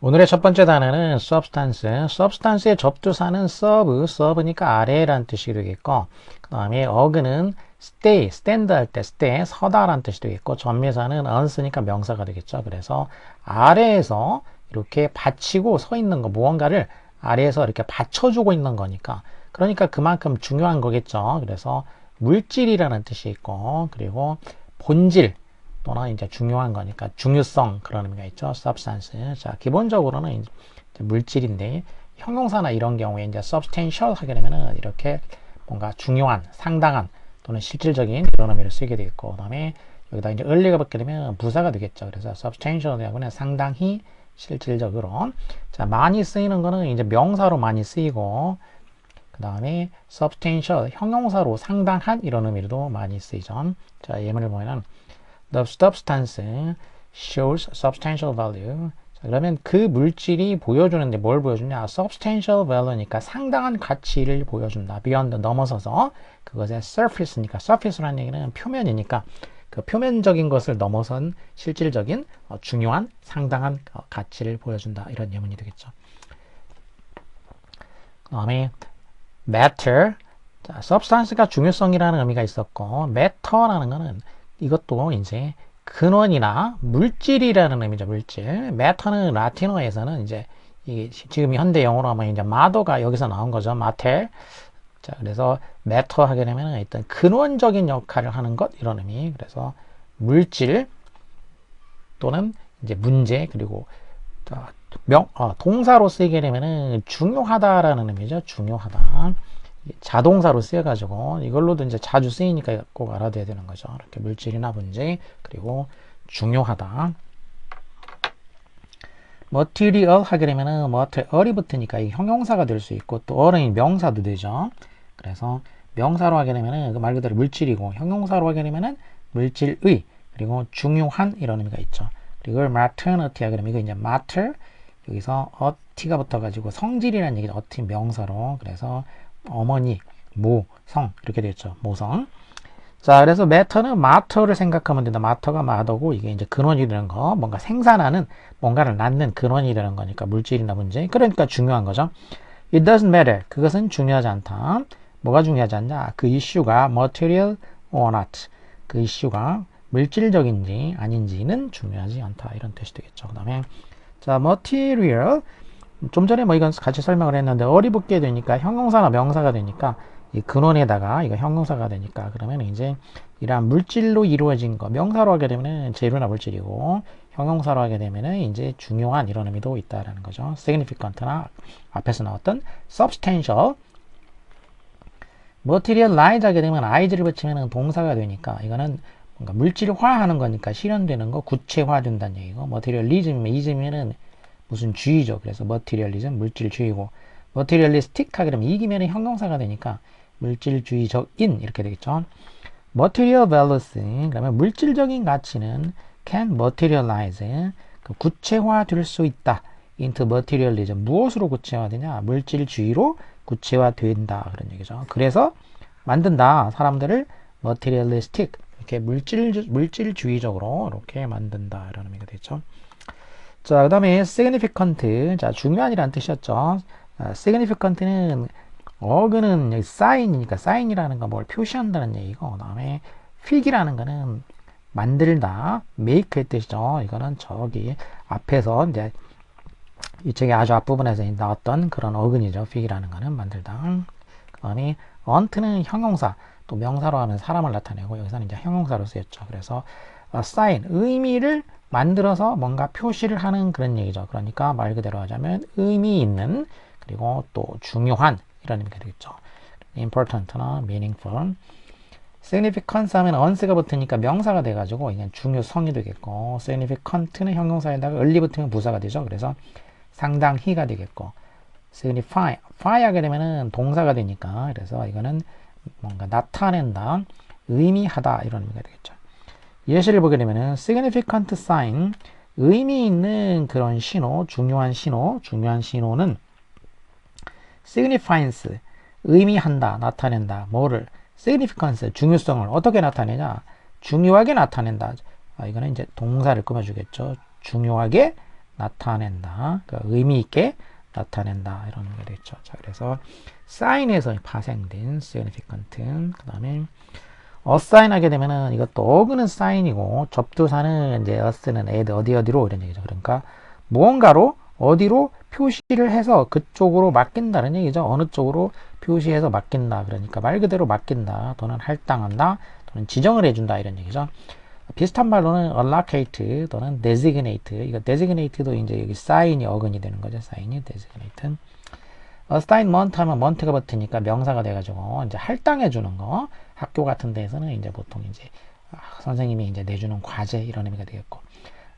오늘의 첫 번째 단어는 substance. substance의 접두사는 sub니까 아래라는 뜻이 되겠고, 그 다음에 어근은 stay, stand 할 때 stay, 서다라는 뜻이 되겠고, 전미사는 once니까 명사가 되겠죠. 그래서 아래에서 이렇게 받치고 서 있는 거, 무언가를 아래에서 이렇게 받쳐주고 있는 거니까, 그러니까 그만큼 중요한 거겠죠. 그래서 물질이라는 뜻이 있고, 그리고 본질, 또는 이제 중요한 거니까 중요성 그런 의미가 있죠. substance. 자, 기본적으로는 이제 물질인데 형용사나 이런 경우에 이제 substantial 하게 되면은 이렇게 뭔가 중요한, 상당한 또는 실질적인 이런 의미를 쓰게 되겠고, 그다음에 여기다 이제 early가 붙게 되면 부사가 되겠죠. 그래서 substantial 하고는 상당히 실질적으로. 자, 많이 쓰이는 거는 이제 명사로 많이 쓰이고, 그 다음에 substantial 형용사로 상당한 이런 의미로도 많이 쓰이죠. 자, 예문을 보면은 The substance shows substantial value. 자, 그러면 그 물질이 보여주는데 뭘 보여주냐? substantial value니까 상당한 가치를 보여준다. beyond 넘어서서 그것의 surface니까 surface라는 얘기는 표면이니까 그 표면적인 것을 넘어선 실질적인 중요한 상당한 가치를 보여준다. 이런 예문이 되겠죠. 그 다음에 matter. 자, substance가 중요성이라는 의미가 있었고 matter라는 거는 이것도 이제 근원이나 물질이라는 의미죠. 물질. matter는 라틴어에서는 이제 지금 현대 영어로 하면 이제 마더가 여기서 나온 거죠. mater. 자, 그래서 matter 하게 되면 일단 근원적인 역할을 하는 것 이런 의미. 그래서 물질 또는 이제 문제 그리고 동사로 쓰이게 되면은 중요하다라는 의미죠. 중요하다. 자동사로 쓰여가지고 이걸로도 이제 자주 쓰이니까 꼭 알아둬야 되는 거죠. 이렇게 물질이나 문제 그리고 중요하다. material 하게 되면은 material이 붙으니까 이 형용사가 될 수 있고 또 어른이 명사도 되죠. 그래서 명사로 하게 되면은 그 말 그대로 물질이고 형용사로 하게 되면은 물질의 그리고 중요한 이런 의미가 있죠. 그리고 maternity 하게 되면 이거 이제 matter 여기서 어티가 붙어가지고 성질이라는 얘기죠. 어티 명사로 그래서 어머니, 모, 성 이렇게 되겠죠. 모성. 자, 그래서 matter는 matter를 생각하면 된다. matter가 마더고 이게 이제 근원이 되는 거, 뭔가 생산하는, 뭔가를 낳는 근원이 되는 거니까 물질이나 문제. 그러니까 중요한 거죠. It doesn't matter. 그것은 중요하지 않다. 뭐가 중요하지 않냐? 그 이슈가 material or not. 그 이슈가 물질적인지 아닌지는 중요하지 않다. 이런 뜻이 되겠죠. 그 다음에 자, material. 좀 전에 뭐 이건 같이 설명을 했는데 어리붙게 되니까 형용사나 명사가 되니까 이 근원에다가 이거 형용사가 되니까 그러면 이제 이러한 물질로 이루어진 거 명사로 하게 되면은 재료나 물질이고 형용사로 하게 되면은 이제 중요한 이런 의미도 있다라는 거죠. significant나 앞에서 나왔던 substantial. materialize 하게 되면 i를 붙이면은 동사가 되니까 이거는 뭔가 물질화하는 거니까 실현되는 거 구체화된다는 얘기고 materialism이면은 무슨 주의죠. 그래서 materialism 물질주의고 materialistic 하게 되면 이기면은 형용사가 되니까 물질주의적인 이렇게 되겠죠. material values 그러면 물질적인 가치는 can materialize 그 구체화될 수 있다. into materialism 무엇으로 구체화되냐? 물질주의로 구체화된다 그런 얘기죠. 그래서 만든다. 사람들을 materialistic 이렇게 물질주의적으로 이렇게 만든다 이런 의미가 되죠. 자, 그 다음에 significant. 자, 중요한이라는 뜻이었죠. significant는 어근은 여기 sign이니까 sign이라는 건 뭘 표시한다는 얘기고, 그 다음에 fig이라는 거는 만들다, make의 뜻이죠. 이거는 저기 앞에서 이제 이 책의 아주 앞부분에서 나왔던 그런 어근이죠. fig이라는 거는 만들다. 그 다음에 ont는 형용사, 또 명사로 하면 사람을 나타내고 여기서는 이제 형용사로 쓰였죠. 그래서 sign, 의미를 만들어서 뭔가 표시를 하는 그런 얘기죠. 그러니까 말 그대로 하자면 의미 있는 그리고 또 중요한 이런 의미가 되겠죠. important나 meaningful. significance 하면 once가 붙으니까 명사가 돼가지고 그냥 중요성이 되겠고 significant는 형용사에다가 early 붙으면 부사가 되죠. 그래서 상당히가 되겠고 signify, fy 하게 되면은 동사가 되니까 그래서 이거는 뭔가 나타낸다, 의미하다 이런 의미가 되겠죠. 예시를 보게 되면은 significant sign 의미 있는 그런 신호, 중요한 신호는 signifies 의미한다, 나타낸다. 뭐를? significance 중요성을 어떻게 나타내냐? 중요하게 나타낸다. 이거는 이제 동사를 꾸며주겠죠. 중요하게 나타낸다. 그 의미 있게 나타낸다. 이런 게 되겠죠. 자, 그래서 sign에서 파생된 significant. 그 다음에 assign 하게 되면은 이것도 어그는 sign이고 접두사는 이제 us는 add 어디로 이런 얘기죠. 그러니까 무언가로 어디로 표시를 해서 그쪽으로 맡긴다는 얘기죠. 어느 쪽으로 표시해서 맡긴다. 그러니까 말 그대로 맡긴다. 또는 할당한다. 또는 지정을 해준다. 이런 얘기죠. 비슷한 말로는 allocate 또는 designate. 이거 designate도 이제 여기 sign이 어근이 되는 거죠. sign이 designate. assignment 하면 mont가 붙으니까 명사가 돼가지고 이제 할당해 주는 거. 학교 같은 데에서는 이제 보통 이제 선생님이 이제 내주는 과제 이런 의미가 되겠고.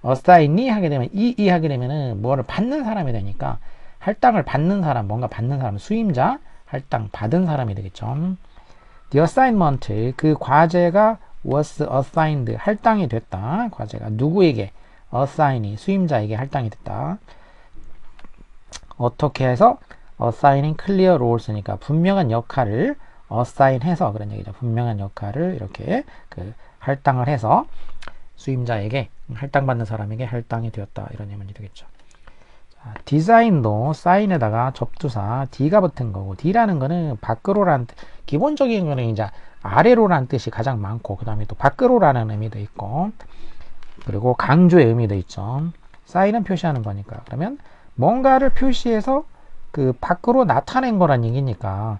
assign이 하게 되면 이 하게 되면은 뭐를 받는 사람이 되니까 할당을 받는 사람, 뭔가 받는 사람, 수임자, 할당 받은 사람이 되겠죠. The assignment, 그 과제가 was assigned, 할당이 됐다. 과제가 누구에게? assign이, 수임자에게 할당이 됐다. 어떻게 해서? assigning clear roles니까 분명한 역할을 assign 해서 그런 얘기죠. 분명한 역할을 이렇게 그 할당을 해서 수임자에게, 할당받는 사람에게 할당이 되었다. 이런 의미이 되겠죠. 자, 디자인도 사인에다가 접두사 D가 붙은 거고, D라는 거는 밖으로라는 기본적인 거는 이제 아래로라는 뜻이 가장 많고, 그 다음에 또 밖으로라는 의미도 있고, 그리고 강조의 의미도 있죠. 사인은 표시하는 거니까. 그러면 뭔가를 표시해서 그 밖으로 나타낸 거란 얘기니까,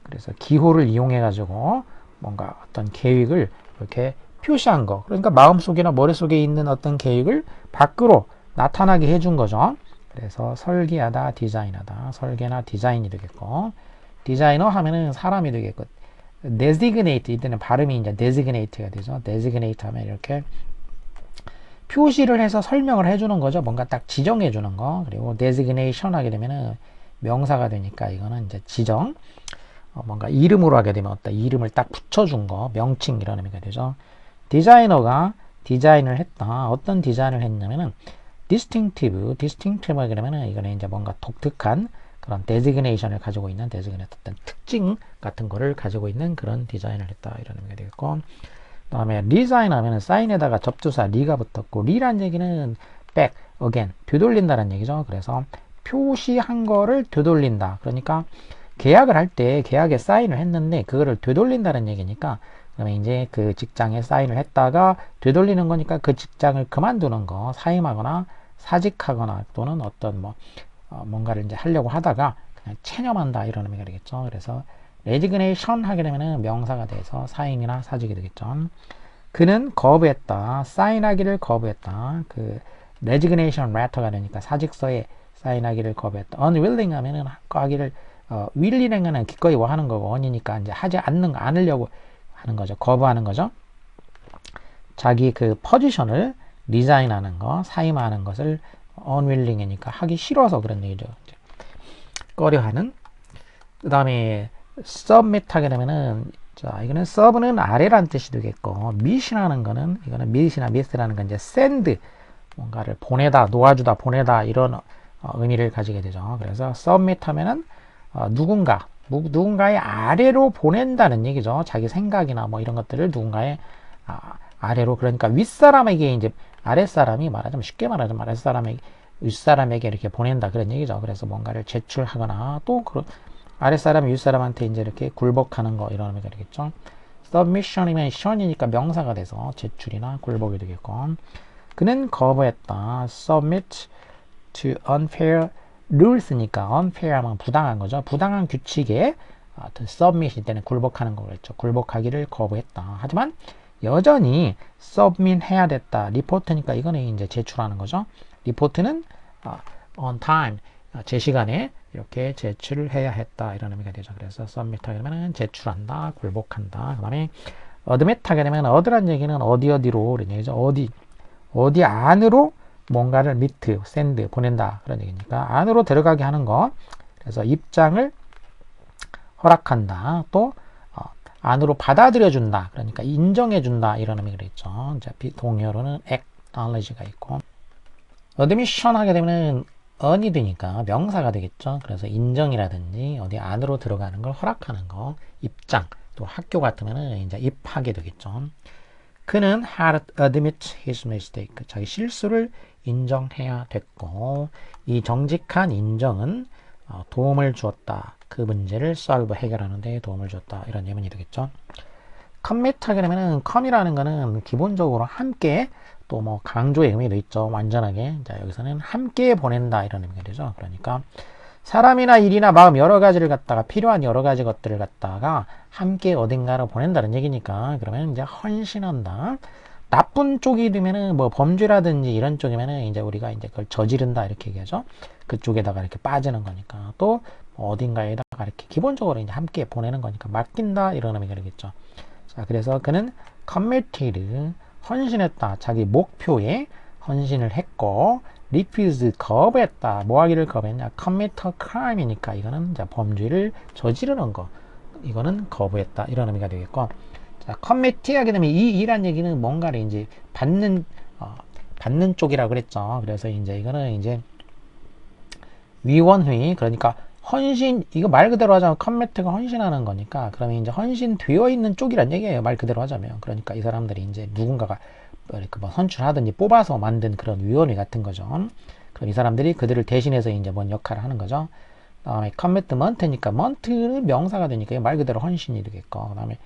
그래서 기호를 이용해 가지고 뭔가 어떤 계획을 이렇게 표시한 거. 그러니까 마음속이나 머릿속에 있는 어떤 계획을 밖으로 나타나게 해준 거죠. 그래서 설계하다, 디자인하다. 설계나 디자인이 되겠고, 디자이너 하면은 사람이 되겠고, designate, 이때는 발음이 이제 designate가 되죠. designate 하면 이렇게 표시를 해서 설명을 해주는 거죠. 뭔가 딱 지정해 주는 거. 그리고 designation 하게 되면은 명사가 되니까 이거는 이제 지정. 뭔가 이름으로 하게 되면 어떤 이름을 딱 붙여준 거, 명칭 이런 의미가 되죠. 디자이너가 디자인을 했다. 어떤 디자인을 했냐면은 distinctive 하게 되면은 이거는 이제 뭔가 독특한 그런 designation을 가지고 있는 designate 어떤 특징 같은 거를 가지고 있는 그런 디자인을 했다. 이런 의미가 되겠고, 그 다음에 resign 하면은 사인에다가 접두사 리가 붙었고, 리란 얘기는 back, again, 되돌린다는 얘기죠. 그래서 표시한 거를 되돌린다. 그러니까 계약을 할 때 계약에 사인을 했는데 그거를 되돌린다는 얘기니까, 그러면 이제 그 직장에 사인을 했다가 되돌리는 거니까 그 직장을 그만두는 거, 사임하거나 사직하거나 또는 어떤 뭔가를 이제 하려고 하다가 그냥 체념한다 이런 의미가 되겠죠. 그래서 resignation 하게 되면은 명사가 돼서 사임이나 사직이 되겠죠. 그는 거부했다. 사인하기를 거부했다. 그 resignation letter가 되니까 사직서에 사인하기를 거부했다. unwilling 하면은 하기를 will이라는 거는 기꺼이 하는 거고, on이니까 이제 하지 않으려고 하는 거죠. 거부하는 거죠. 자기 그 포지션을 리자인하는 거, 사임하는 것을 unwilling이니까 하기 싫어서 그런 얘기죠. 꺼려하는. 그 다음에 submit 하게 되면은, 자, 이거는 sub는 아래라는 뜻이 되겠고, mit이라는 거는, 이거는 mit이나 miss라는 건 이제 send, 뭔가를 보내다, 놓아주다, 보내다, 이런 의미를 가지게 되죠. 그래서 submit 하면은, 누군가의 아래로 보낸다는 얘기죠. 자기 생각이나 뭐 이런 것들을 누군가의 아래로, 그러니까 윗사람에게 이제 아랫사람이 말하자면, 쉽게 말하자면 윗사람에게 이렇게 보낸다 그런 얘기죠. 그래서 뭔가를 제출하거나 또 아랫사람이 윗사람한테 이제 이렇게 굴복하는 거 이런 의미가 되겠죠. submission이면 션이니까 명사가 돼서 제출이나 굴복이 되겠고, 그는 거부했다. submit to unfair rules니까 unfair 하면 부당한 거죠. 부당한 규칙에 submit일 때는 굴복하는 거겠죠. 굴복하기를 거부했다. 하지만 여전히 submit 해야 됐다. 리포트니까 이거는 이제 제출하는 거죠. 리포트는 on time, 제 시간에 이렇게 제출을 해야 했다. 이런 의미가 되죠. 그래서 submit 하게 되면 제출한다, 굴복한다. 그 다음에 admit 하게 되면 어디란 얘기는 어디로 이런 얘기죠. 어디 안으로 뭔가를 send, 보낸다. 그런 얘기니까 안으로 들어가게 하는 거. 그래서 입장을 허락한다. 또 안으로 받아들여준다. 그러니까 인정해준다. 이런 의미가 있죠. 동의어로는 acknowledge가 있고, admission 하게 되면 on이 되니까 명사가 되겠죠. 그래서 인정이라든지 어디 안으로 들어가는 걸 허락하는 거, 입장, 또 학교 같으면은 이제 입하게 되겠죠. 그는 had to admit his mistake. 자기 실수를 인정해야 됐고, 이 정직한 인정은 도움을 주었다. 그 문제를 solve 해결하는 데 도움을 주었다. 이런 예문이 되겠죠. commit 하게 되면은 com이라는 거는 기본적으로 함께 또 뭐 강조의 의미도 있죠. 완전하게. 자, 여기서는 함께 보낸다 이런 의미가 되죠. 그러니까 사람이나 일이나 마음 여러 가지를 갖다가 필요한 여러 가지 것들을 갖다가 함께 어딘가로 보낸다는 얘기니까 그러면 이제 헌신한다. 나쁜 쪽이 되면은 뭐 범죄라든지 이런 쪽이면은 이제 우리가 이제 그걸 저지른다 이렇게 얘기하죠. 그쪽에다가 이렇게 빠지는 거니까 또 어딘가에다가 이렇게 기본적으로 이제 함께 보내는 거니까 맡긴다 이런 의미가 되겠죠. 자, 그래서 그는 committed 헌신했다. 자기 목표에 헌신을 했고 refuse 거부했다. 뭐 하기를 거부했냐? commit a crime이니까 이거는 이제 범죄를 저지르는 거. 이거는 거부했다. 이런 의미가 되겠고. 자, commit 하게 되면 이 이란 얘기는 뭔가를 이제 받는 쪽이라고 그랬죠. 그래서 이제 이거는 이제 위원회 그러니까 헌신 이거 말 그대로 하자면 commit가 헌신하는 거니까 그러면 이제 헌신되어 있는 쪽이란 얘기예요. 말 그대로 하자면. 그러니까 이 사람들이 이제 누군가가 이렇게 뭐 선출하든지 뽑아서 만든 그런 위원회 같은 거죠. 그럼 이 사람들이 그들을 대신해서 이제 뭔 역할을 하는 거죠. 다음에 commitment니까 ment는 명사가 되니까 말 그대로 헌신이 되겠고 그다음에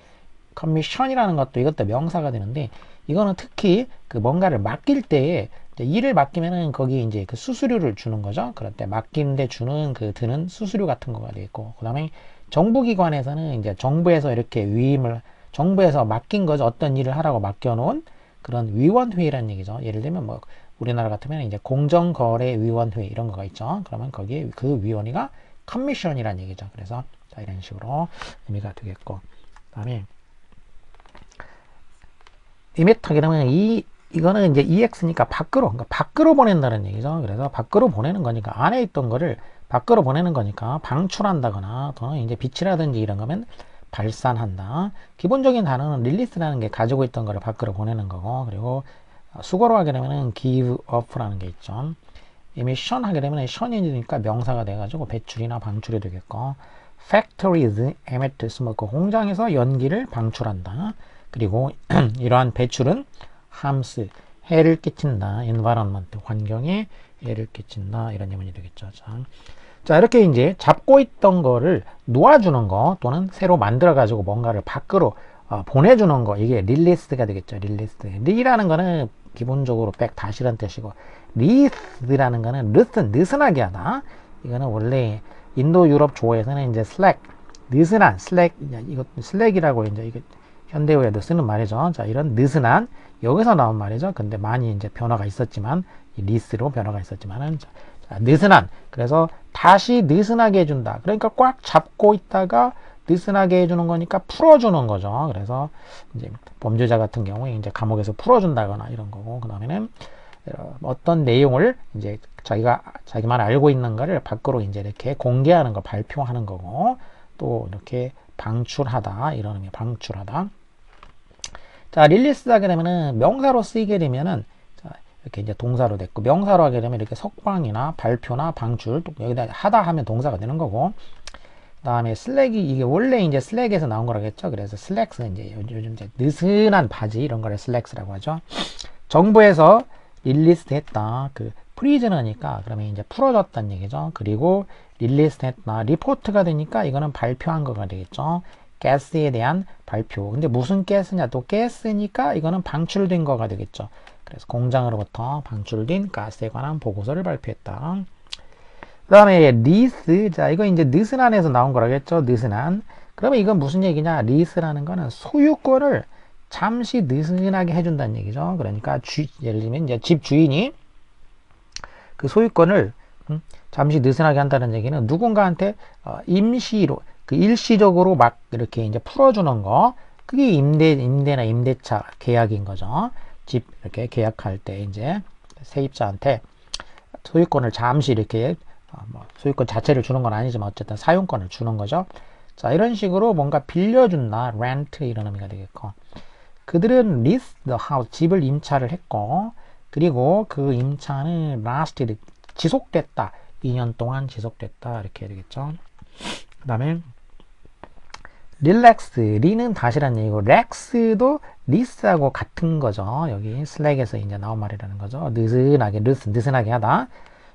commission이라는 것도 이것도 명사가 되는데 이거는 특히 그 뭔가를 맡길 때에 일을 맡기면은 거기 이제 그 수수료를 주는 거죠. 그럴 때 맡기는데 주는 그 드는 수수료 같은 거가 되겠고 그 다음에 정부기관에서는 이제 정부에서 이렇게 정부에서 맡긴 거죠. 어떤 일을 하라고 맡겨놓은 그런 위원회라는 얘기죠. 예를 들면 뭐 우리나라 같으면 이제 공정거래위원회 이런 거가 있죠. 그러면 거기에 그 위원회가 커미션이라는 얘기죠. 그래서 자, 이런 식으로 의미가 되겠고 그다음에 이메터게 되면 이거는 이제 EX니까 그러니까 밖으로 보낸다는 얘기죠. 그래서 밖으로 보내는 거니까 안에 있던 거를 밖으로 보내는 거니까 방출한다거나 또는 이제 빛이라든지 이런 거면 발산한다. 기본적인 단어는 릴리스라는 게 가지고 있던 거를 밖으로 보내는 거고 그리고 수거로 하게 되면은 give up라는 게 있죠. emission 하게 되면 션이니까 명사가 돼가지고 배출이나 방출이 되겠고 factories emit smoke 공장에서 연기를 방출한다. 그리고 이러한 배출은 harms 해를 끼친다. environment 환경에 해를 끼친다. 이런 예문이 되겠죠. 자 이렇게 이제 잡고 있던 거를 놓아주는 거 또는 새로 만들어 가지고 뭔가를 밖으로 보내주는 거 이게 릴리스가 되겠죠. 릴리스 리라는 거는 기본적으로 다시란 뜻이고 리스라는 거는 느슨하게 하다. 이거는 원래 인도 유럽 조에서는 이제 느슨한 이거 슬랙이라고 이제 이게 현대어에도 쓰는 말이죠. 자 이런 느슨한 여기서 나온 말이죠. 근데 많이 이제 변화가 있었지만 이 리스로 변화가 있었지만은 자, 느슨한 그래서 다시 느슨하게 해준다. 그러니까 꽉 잡고 있다가 느슨하게 해주는 거니까 풀어주는 거죠. 그래서 이제 범죄자 같은 경우에 이제 감옥에서 풀어준다거나 이런 거고 그 다음에는 어떤 내용을 이제 자기만 알고 있는 거를 밖으로 이제 이렇게 공개하는 거 발표하는 거고 또 이렇게 방출하다 이런 의미 방출하다. 자 릴리스 하게 되면은 명사로 쓰이게 되면은 이렇게 이제 동사로 됐고 명사로 하게 되면 이렇게 석방이나 발표나 방출 또 여기다 하다 하면 동사가 되는 거고 그 다음에 슬랙이 이게 원래 이제 슬랙에서 나온 거라겠죠. 그래서 슬랙스 이제 요즘 이제 느슨한 바지 이런 거를 슬랙스라고 하죠. 정부에서 릴리스 했다. 그 프리즈너니까 그러면 이제 풀어줬다는 얘기죠. 그리고 릴리스 했다. 리포트가 되니까 이거는 발표한 거가 되겠죠. 가스에 대한 발표. 근데 무슨 가스냐? 또 가스니까 이거는 방출된 거가 되겠죠. 그래서 공장으로부터 방출된 가스에 관한 보고서를 발표했다. 그 다음에 리스. 자, 이거 이제 느슨한에서 나온 거라겠죠. 느슨한. 그러면 이건 무슨 얘기냐? 리스라는 거는 소유권을 잠시 느슨하게 해준다는 얘기죠. 그러니까 예를 들면 이제 집 주인이 그 소유권을 잠시 느슨하게 한다는 얘기는 누군가한테 임시로 그 일시적으로 막 이렇게 이제 풀어주는 거 그게 임대나 임대차 계약인 거죠. 집 이렇게 계약할 때 이제 세입자한테 소유권을 잠시 이렇게 뭐 소유권 자체를 주는 건 아니지만 어쨌든 사용권을 주는 거죠. 자 이런 식으로 뭔가 빌려준다 rent 이런 의미가 되겠고 그들은 lease the house 집을 임차를 했고 그리고 그 임차는 lasted 지속됐다 2년 동안 지속됐다 이렇게 해야 되겠죠. 그 다음에 릴렉스, 리는 다시란 얘기고, 렉스도 리스하고 같은 거죠. 여기 슬랙에서 이제 나온 말이라는 거죠. 느슨하게, 느슨하게 하다.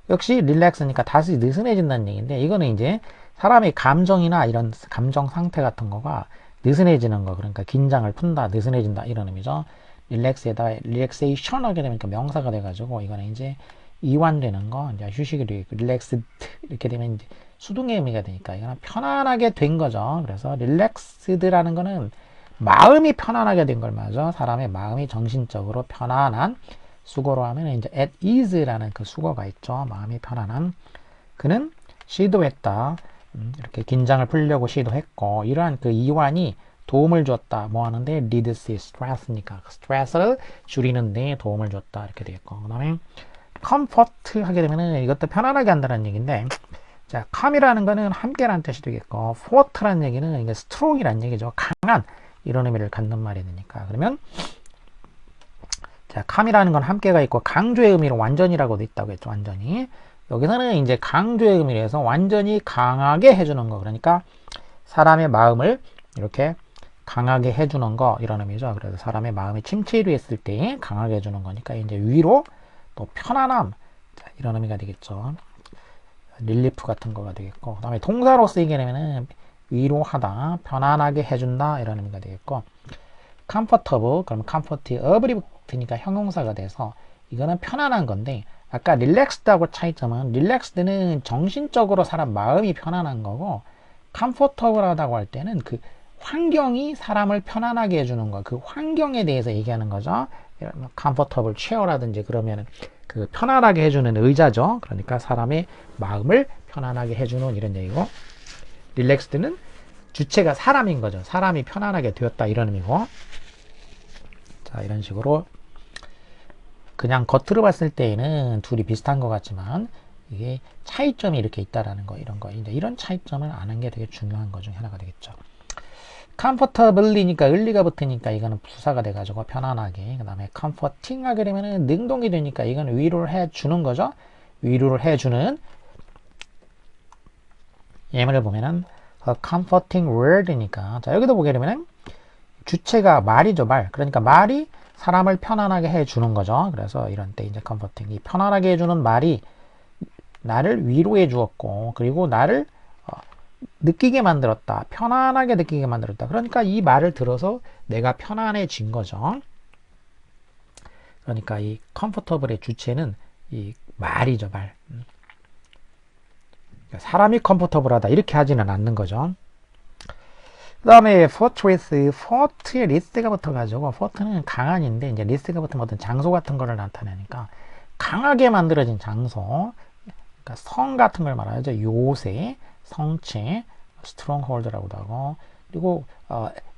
역시 릴렉스니까 다시 느슨해진다는 얘기인데, 이거는 이제 사람의 감정이나 이런 감정 상태 같은 거가 느슨해지는 거, 그러니까 긴장을 푼다, 느슨해진다, 이런 의미죠. 릴렉스에다 릴렉세이션 하게 되면 명사가 돼가지고, 이거는 이제 이완되는 거, 이제 휴식이 되고, 릴렉스 이렇게 되면 이제 수동의 의미가 되니까 이거는 편안하게 된 거죠. 그래서 릴렉스드라는 거는 마음이 편안하게 된 걸 말이죠. 사람의 마음이 정신적으로 편안한, 수거로 하면 이제 at ease라는 그 수거가 있죠. 마음이 편안한. 그는 시도했다. 이렇게 긴장을 풀려고 시도했고, 이러한 그 이완이 도움을 줬다. 뭐 하는데? reduce stress니까 스트레스를 줄이는데 도움을 줬다. 이렇게 되겠고, 그 다음에 comfort 하게 되면은 이것도 편안하게 한다는 얘기인데, 자, calm이라는 거는 함께라는 뜻이 되겠고, fort라는 얘기는 이게 strong이라는 얘기죠. 강한, 이런 의미를 갖는 말이 되니까. 그러면 자, calm이라는 건 함께가 있고, 강조의 의미로 완전이라고도 있다고 했죠. 완전히. 여기서는 이제 강조의 의미로 해서 완전히 강하게 해주는 거. 그러니까 사람의 마음을 이렇게 강하게 해주는 거, 이런 의미죠. 그래서 사람의 마음이 침체로 했을 때 강하게 해주는 거니까 이제 위로, 또 편안함, 자, 이런 의미가 되겠죠. 릴리프 같은 거가 되겠고, 그 다음에 동사로 쓰이게 되면은 위로하다, 편안하게 해준다, 이런 의미가 되겠고, comfortable, 그럼 comfortable이 붙으니까 형용사가 돼서 이거는 편안한 건데, 아까 relaxed하고 차이점은, relaxed는 정신적으로 사람 마음이 편안한 거고, comfortable하다고 할 때는 그 환경이 사람을 편안하게 해주는 거, 그 환경에 대해서 얘기하는 거죠. comfortable chair라든지 그러면은 그 편안하게 해주는 의자죠. 그러니까 사람의 마음을 편안하게 해주는 이런 얘기고, 릴렉스드는 주체가 사람인 거죠. 사람이 편안하게 되었다, 이런 의미고. 자, 이런 식으로 그냥 겉으로 봤을 때에는 둘이 비슷한 것 같지만 이게 차이점이 이렇게 있다라는 거, 이런 거, 이제 이런 차이점을 아는 게 되게 중요한 것 중에 하나가 되겠죠. comfortably니까 을리가 붙으니까 이거는 부사가 돼가지고 편안하게, 그 다음에 comforting 하게 되면은 능동이 되니까 이거는 위로를 해주는 거죠. 위로를 해주는, 예문을 보면은 a comforting word니까, 자, 여기도 보게 되면은 주체가 말이죠. 말. 그러니까 말이 사람을 편안하게 해주는 거죠. 그래서 이런 때 이제 comforting, 이 편안하게 해주는 말이 나를 위로해 주었고, 그리고 나를 느끼게 만들었다. 편안하게 느끼게 만들었다. 그러니까 이 말을 들어서 내가 편안해진 거죠. 그러니까 이 comfortable의 주체는 이 말이죠. 말. 그러니까 사람이 comfortable하다, 이렇게 하지는 않는 거죠. 그 다음에 fortress, fort에 리스가 붙어가지고, fort는 강한인데 이제 리스가 붙으면 어떤 장소 같은 거를 나타내니까 강하게 만들어진 장소, 그러니까 성 같은 걸 말하죠. 요새, 성체, stronghold라고도 하고, 그리고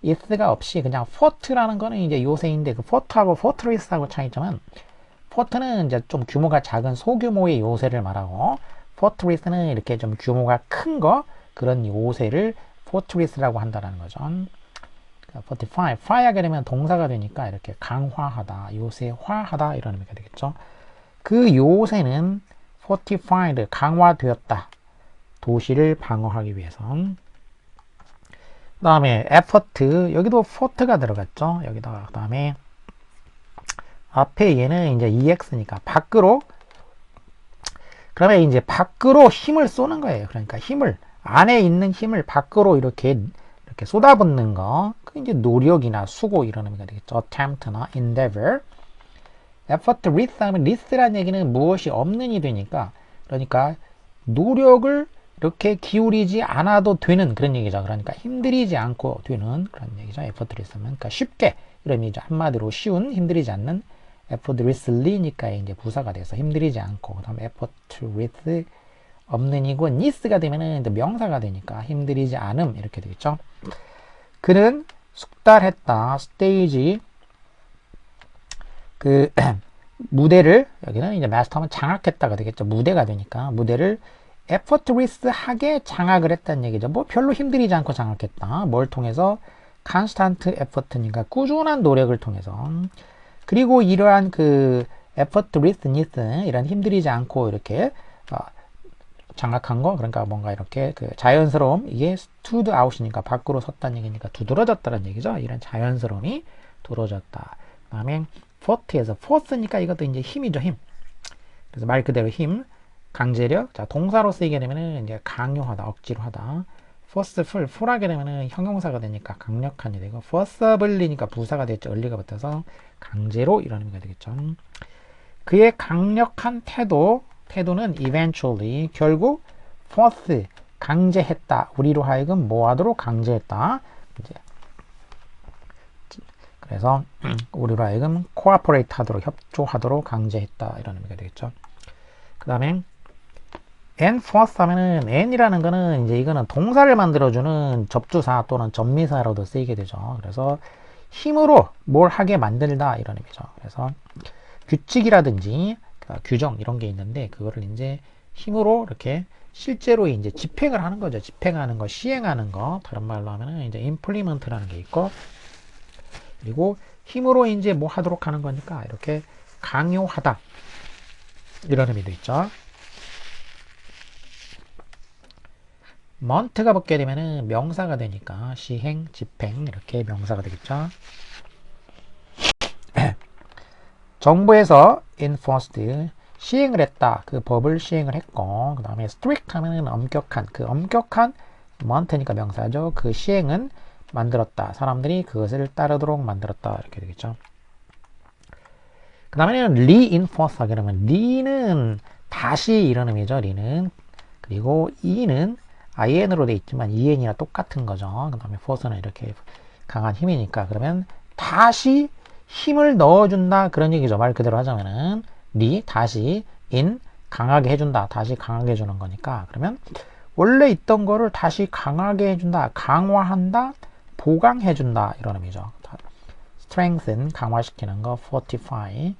is가 없이 그냥 fort라는 거는 이제 요새인데, 그 fort하고 fortress하고 차이점은, fort는 이제 좀 규모가 작은 소규모의 요새를 말하고, fortress는 이렇게 좀 규모가 큰 거, 그런 요새를 fortress라고 한다는 거죠. fortify, fy 하게 되면 동사가 되니까 이렇게 강화하다, 요새화하다, 이런 의미가 되겠죠. 그 요새는 fortified, 강화되었다. 도시를 방어하기 위해서. 그 다음에 effort, 여기도 fort가 들어갔죠. 여기다가, 그 다음에 앞에 얘는 이제 ex니까 밖으로, 그러면 이제 밖으로 힘을 쏘는 거예요. 그러니까 힘을, 안에 있는 힘을 밖으로 이렇게 쏟아붓는 거, 그 이제 노력이나 수고, 이런 의미가 되겠죠. attempt나 endeavor. effortless 하면 less라는 얘기는 무엇이 없는이 되니까, 그러니까 노력을 이렇게 기울이지 않아도 되는 그런 얘기죠. 그러니까 힘들이지 않고 되는 그런 얘기죠. effortless 하면, 그러니까 쉽게, 이런 의미죠. 한마디로 쉬운, 힘들이지 않는. effortlessly니까 이제 부사가 돼서 힘들이지 않고, 그 다음에 effortless 없는 이고, need가 되면은 명사가 되니까 힘들이지 않음, 이렇게 되겠죠. 그는 숙달했다. 스테이지, 그 무대를, 여기는 이제 마스터하면 장악했다가 되겠죠. 무대가 되니까 무대를 effortless하게 장악을 했다는 얘기죠. 뭐 별로 힘들이지 않고 장악했다. 뭘 통해서? constant effort니까 꾸준한 노력을 통해서. 그리고 이러한 그 effortlessness, 이런 힘들이지 않고 이렇게 장악한 거, 그러니까 뭔가 이렇게 그 자연스러움, 이게 stood out이니까 밖으로 섰다는 얘기니까 두드러졌다는 얘기죠. 이런 자연스러움이 두드러졌다. 그 다음에 force에서 force니까 이것도 이제 힘이죠, 힘. 그래서 말 그대로 힘, 강제력. 자, 동사로 쓰이게 되면은 이제 강요하다, 억지로 하다. forceful, full하게 되면은 형용사가 되니까 강력한이 되고, forcibly니까 부사가 됐죠. 을리가 붙어서 강제로 이런 의미가 되겠죠. 그의 강력한 태도는 eventually, 결국 force, 강제했다. 우리로 하여금 뭐 하도록 강제했다. 이제 그래서 우리로 하여금 cooperate 하도록, 협조하도록 강제했다. 이런 의미가 되겠죠. 그 다음에 enforce 하면은 en이라는 거는 이제 이거는 동사를 만들어주는 접두사 또는 전미사로도 쓰이게 되죠. 그래서 힘으로 뭘 하게 만들다 이런 의미죠. 그래서 규칙이라든지 규정 이런 게 있는데 그거를 이제 힘으로 이렇게 실제로 이제 집행을 하는 거죠. 집행하는 거, 시행하는 거. 다른 말로 하면은 이제 implement라는 게 있고, 그리고 힘으로 이제 뭐 하도록 하는 거니까 이렇게 강요하다 이런 의미도 있죠. month가 붙게 되면은 명사가 되니까 시행, 집행 이렇게 명사가 되겠죠. 정부에서 enforced, 시행을 했다. 그 법을 시행을 했고, 그 다음에 strict 하면은 엄격한, 그 엄격한 month니까 명사죠. 그 시행은 만들었다. 사람들이 그것을 따르도록 만들었다. 이렇게 되겠죠. 그 다음에는 reinforce 하게 되면 re는 다시 이런 의미죠. re는. 그리고 e는 in으로 되어 있지만 en이랑 똑같은 거죠. 그 다음에 force는 이렇게 강한 힘이니까 그러면 다시 힘을 넣어준다 그런 얘기죠. 말 그대로 하자면은 다시 in 강하게 해준다. 다시 강하게 해주는 거니까 그러면 원래 있던 거를 다시 강하게 해준다. 강화한다. 보강해준다 이런 의미죠. strengthen 강화시키는 거, fortify.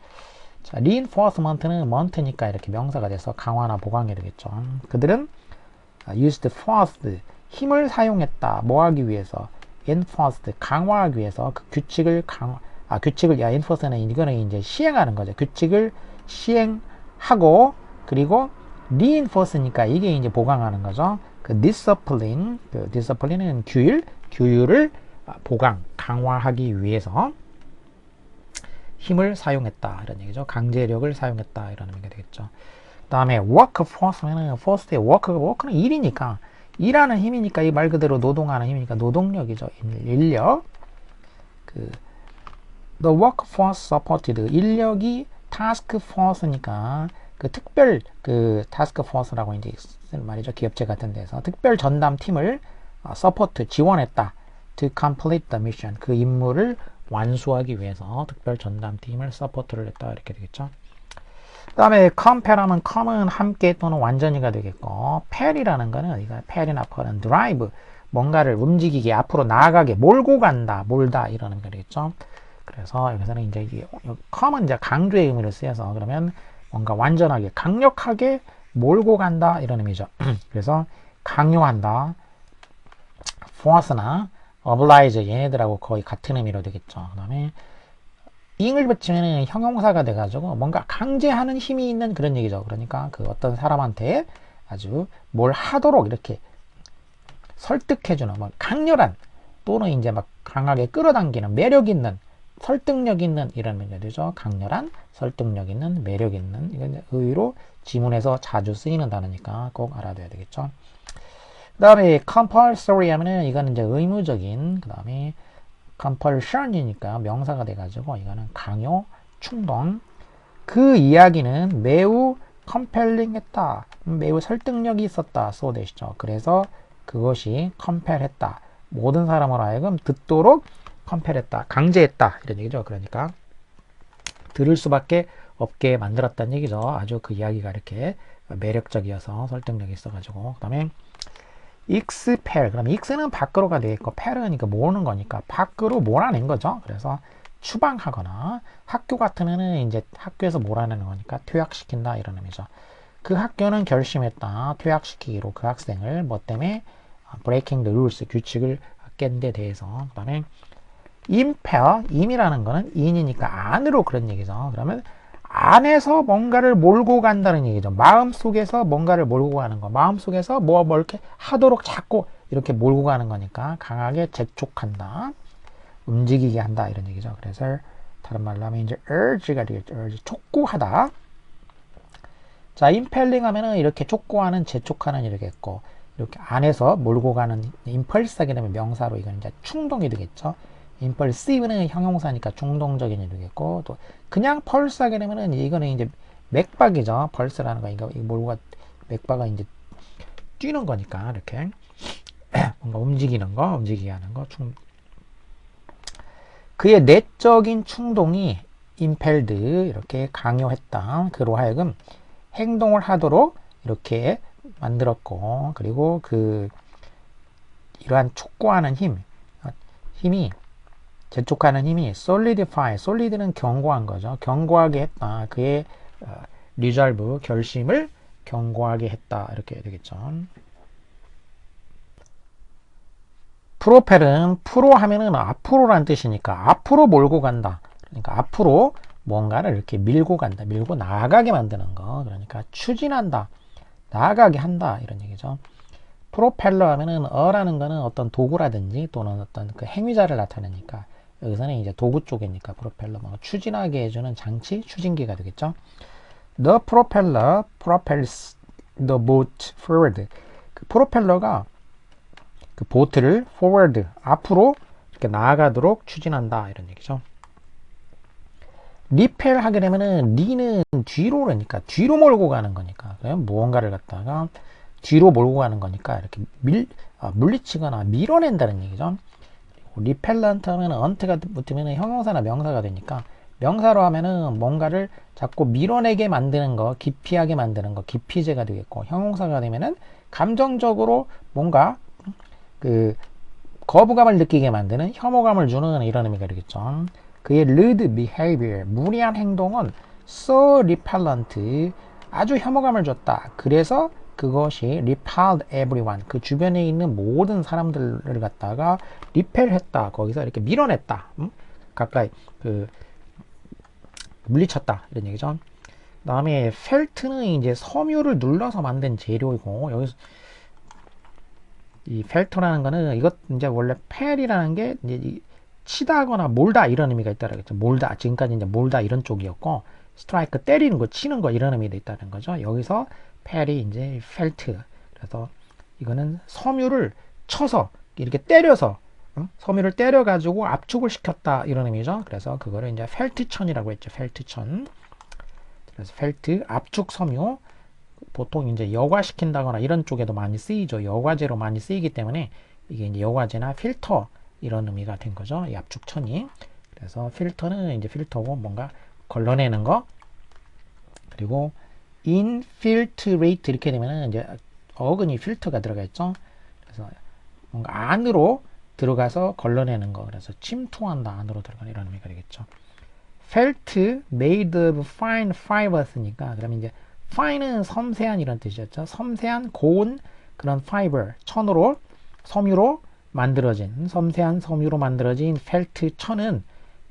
자, reinforcement는 month니까 이렇게 명사가 돼서 강화나 보강이 되겠죠. 그들은 used force 힘을 사용했다. 뭐 하기 위해서? enforced 강화하기 위해서 그 규칙을 enforce는 이거는 이제 시행하는 거죠. 규칙을 시행하고 그리고 reinforce니까 이게 이제 보강하는 거죠. 그 discipline은 규율을 보강, 강화하기 위해서 힘을 사용했다 이런 얘기죠. 강제력을 사용했다 이런 의미가 되겠죠. 그 다음에 workforce는 force의 work는 일이니까 일하는 힘이니까 이 말 그대로 노동하는 힘이니까 노동력이죠. 인력. The workforce supported 인력이 task force니까 그 특별 task force라고 이제 쓰는 말이죠. 기업체 같은 데서 특별 전담 팀을 support 지원했다. to complete the mission 그 임무를 완수하기 위해서 특별 전담 팀을 support를 했다 이렇게 되겠죠. 그 다음에 compare하면 come은 함께 또는 완전히가 되겠고 pair이라는 거는 이거 pair이나 pair은 drive 뭔가를 움직이게 앞으로 나아가게 몰고 간다 몰다 이런 의미가 되겠죠. 그래서 여기서는 이제 come은 이제 강조의 의미로 쓰여서 그러면 뭔가 완전하게 강력하게 몰고 간다 이런 의미죠. 그래서 강요한다 force나 oblige 얘네들하고 거의 같은 의미로 되겠죠. 그 다음에 ing을 붙이면 형용사가 돼가지고 뭔가 강제하는 힘이 있는 그런 얘기죠. 그러니까 그 어떤 사람한테 아주 뭘 하도록 이렇게 설득해주는 뭐 강렬한 또는 이제 막 강하게 끌어당기는 매력 있는 설득력 있는 이런 의미가 되죠. 강렬한 설득력 있는 매력 있는 이건 의의로 지문에서 자주 쓰이는 단어니까 꼭 알아둬야 되겠죠. 그 다음에 compulsory 하면은 이거는 이제 의무적인 그 다음에 compulsion이니까 명사가 돼가지고 이거는 강요, 충동. 그 이야기는 매우 compelling 했다. 매우 설득력이 있었다. so 되시죠. 그래서 그것이 compel 했다. 모든 사람으로 하여금 듣도록 compel 했다. 강제했다. 이런 얘기죠. 그러니까 들을 수밖에 없게 만들었다는 얘기죠. 아주 그 이야기가 이렇게 매력적이어서 설득력이 있어가지고. 그 다음에 expel. 그럼 x는 밖으로가 되겠고 pel은 모으는 거니까 밖으로 몰아낸 거죠. 그래서 추방하거나 학교 같으면은 이제 학교에서 몰아내는 거니까 퇴학시킨다 이런 의미죠. 그 학교는 결심했다. 퇴학시키기로 그 학생을 뭐 때문에 breaking the rules 규칙을 깬 데 대해서. 그 다음에 impel 임이라는 거는 in이니까 안으로 그런 얘기죠. 그러면 안에서 뭔가를 몰고 간다는 얘기죠. 마음속에서 뭔가를 몰고 가는 거. 마음속에서 뭐 이렇게 하도록 자꾸 이렇게 몰고 가는 거니까 강하게 재촉한다. 움직이게 한다 이런 얘기죠. 그래서 다른 말로 하면 이제 urge가 되겠죠. urge, 촉구하다. 자, impelling 하면은 이렇게 촉구하는, 재촉하는 이렇게 했고, 이렇게 안에서 몰고 가는 impulse 하게 되면 명사로 이건 이제 충동이 되겠죠. impulsive는 형용사니까 충동적인 일이 되겠고, 또 그냥 pulse 하게 되면은 이거는 이제 맥박이죠. pulse라는 거 이거 몰고 맥박은 이제 뛰는 거니까 이렇게 뭔가 움직이는 거, 움직이게 하는 거. 그의 내적인 충동이 impelled 이렇게 강요했다. 그로 하여금 행동을 하도록 이렇게 만들었고, 그리고 이러한 촉구하는 힘이 재촉하는 힘이 solidify, solid는 견고한 거죠. 견고하게 했다. 그의 resolve, 결심을 견고하게 했다. 이렇게 되겠죠. 프로펠은 프로 하면은 앞으로란 뜻이니까 앞으로 몰고 간다. 그러니까 앞으로 뭔가를 이렇게 밀고 간다. 밀고 나아가게 만드는 거. 그러니까 추진한다. 나아가게 한다. 이런 얘기죠. 프로펠러 하면은 어라는 거는 어떤 도구라든지 또는 어떤 그 행위자를 나타내니까 여기서는 이제 도구 쪽이니까 프로펠러 뭐 추진하게 해주는 장치, 추진기가 되겠죠. The propeller propels the boat forward. 그 프로펠러가 그 보트를 forward, 앞으로 이렇게 나아가도록 추진한다. 이런 얘기죠. 리펠 하게 되면은 리는 뒤로 그러니까 뒤로 몰고 가는 거니까 무언가를 갖다가 뒤로 몰고 가는 거니까 이렇게 물리치거나 밀어낸다는 얘기죠. 리펠런트 하면은 언트가 붙으면은 형용사나 명사가 되니까 명사로 하면은 뭔가를 자꾸 밀어내게 만드는 거, 기피하게 만드는 거, 기피제가 되겠고, 형용사가 되면은 감정적으로 뭔가 그 거부감을 느끼게 만드는, 혐오감을 주는 이런 의미가 되겠죠. 그의 rude behavior, 무리한 행동은 so repellent, 아주 혐오감을 줬다. 그래서 그것이 repelled everyone, 그 주변에 있는 모든 사람들을 갖다가 repel 했다. 거기서 이렇게 밀어냈다. 가까이 물리쳤다. 이런 얘기죠. 그 다음에 felt는 이제 섬유를 눌러서 만든 재료이고, 여기서 이 펠터라는 거는 이것 이제 원래 펠이라는 게 이제 치다거나 몰다 이런 의미가 있다는 거죠. 몰다, 지금까지 이제 몰다 이런 쪽이었고, 스트라이크 때리는 거, 치는 거 이런 의미도 있다는 거죠. 여기서 펠이 이제 펠트. 그래서 이거는 섬유를 쳐서 이렇게 때려서 섬유를 때려 가지고 압축을 시켰다 이런 의미죠. 그래서 그거를 이제 펠트천이라고 했죠. 펠트천. 그래서 펠트 압축 섬유. 보통 이제 여과시킨다거나 이런 쪽에도 많이 쓰이죠. 여과제로 많이 쓰이기 때문에 이게 이제 여과제나 필터 이런 의미가 된 거죠. 이 압축천이. 그래서 필터는 이제 필터고 뭔가 걸러내는 거. 그리고 infiltrate 이렇게 되면은 이제 어근이 필터가 들어가 있죠. 그래서 뭔가 안으로 들어가서 걸러내는 거. 그래서 침투한다. 안으로 들어가는 이런 의미가 되겠죠. felt made of fine fibers니까 그러면 이제 fine은 섬세한 이런 뜻이었죠. 섬세한 고운 그런 fiber, 천으로, 섬유로 만들어진, 섬세한 섬유로 만들어진 felt 천은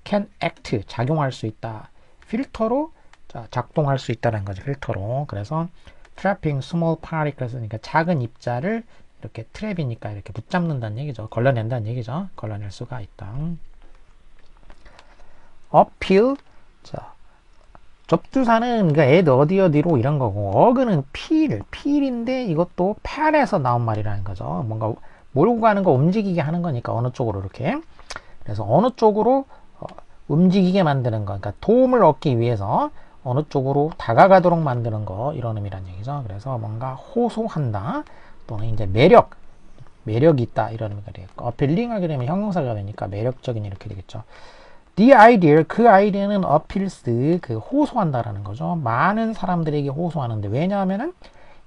can act, 작용할 수 있다. 필터로 작동할 수 있다는 거죠. 필터로. 그래서 trapping small particles, 그러니까 작은 입자를 이렇게 트랩이니까 이렇게 붙잡는다는 얘기죠. 걸러낸다는 얘기죠. 걸러낼 수가 있다. appeal, 자, 접두사는 그러니까 at 어디로 이런 거고, 어그는 필인데 이것도 펠에서 나온 말이라는 거죠. 뭔가 몰고 가는 거 움직이게 하는 거니까 어느 쪽으로 이렇게. 그래서 어느 쪽으로 움직이게 만드는 거, 그러니까 도움을 얻기 위해서 어느 쪽으로 다가가도록 만드는 거 이런 의미란 얘기죠. 그래서 뭔가 호소한다 또는 이제 매력이 있다 이런 의미가 되겠고, appealing 하게 되면 형용사가 되니까 매력적인 이렇게 되겠죠. The idea, 그 아이디어는 appeals, 그 호소한다라는 거죠. 많은 사람들에게 호소하는데, 왜냐하면은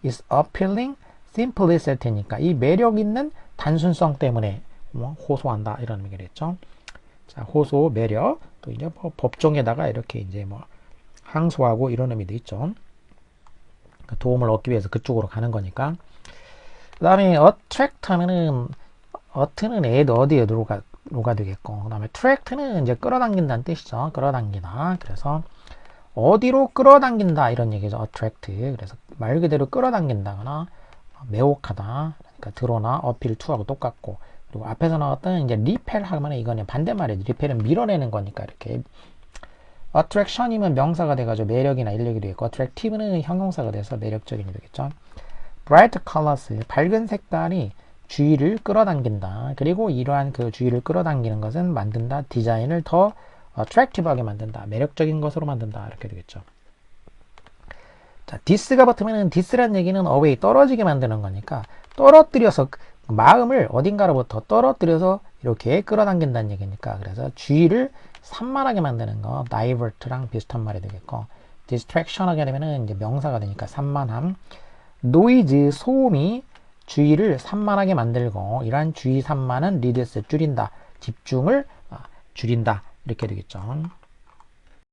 is appealing simplicity니까 이 매력 있는 단순성 때문에 호소한다 이런 의미가 되겠죠. 자, 호소, 매력, 또 이제 법정에다가 이렇게 이제 항소하고 이런 의미도 있죠. 도움을 얻기 위해서 그쪽으로 가는 거니까. 그 다음에 attract 하면은 at는 at 어디에로가 되겠고, 그 다음에 attract는 이제 끌어당긴다는 뜻이죠. 끌어당기다. 그래서 어디로 끌어당긴다 이런 얘기죠. attract. 그래서 말 그대로 끌어당긴다거나 매혹하다. 그러니까 드러나 어필 투하고 똑같고. 그리고 앞에서 나왔던 이제 repel 하면 이거는 반대말이에요. repel은 밀어내는 거니까 이렇게 attraction이면 명사가 돼가지고 매력이나 인력이 되겠고 attractive는 형용사가 돼서 매력적인이 되겠죠. bright colors 밝은 색깔이 주의를 끌어당긴다. 그리고 이러한 그 주의를 끌어당기는 것은 만든다. 디자인을 더 attractive하게 만든다. 매력적인 것으로 만든다. 이렇게 되겠죠. 자, this가 붙으면은 this라는 얘기는 away 떨어지게 만드는 거니까 떨어뜨려서 마음을 어딘가로부터 떨어뜨려서 이렇게 끌어당긴다는 얘기니까 그래서 주의를 산만하게 만드는 거 divert랑 비슷한 말이 되겠고 distraction 하게 되면은 이제 명사가 되니까 산만함 noise 소음이 주의를 산만하게 만들고 이러한 주의 산만은 reduce 줄인다 집중을 줄인다 이렇게 되겠죠.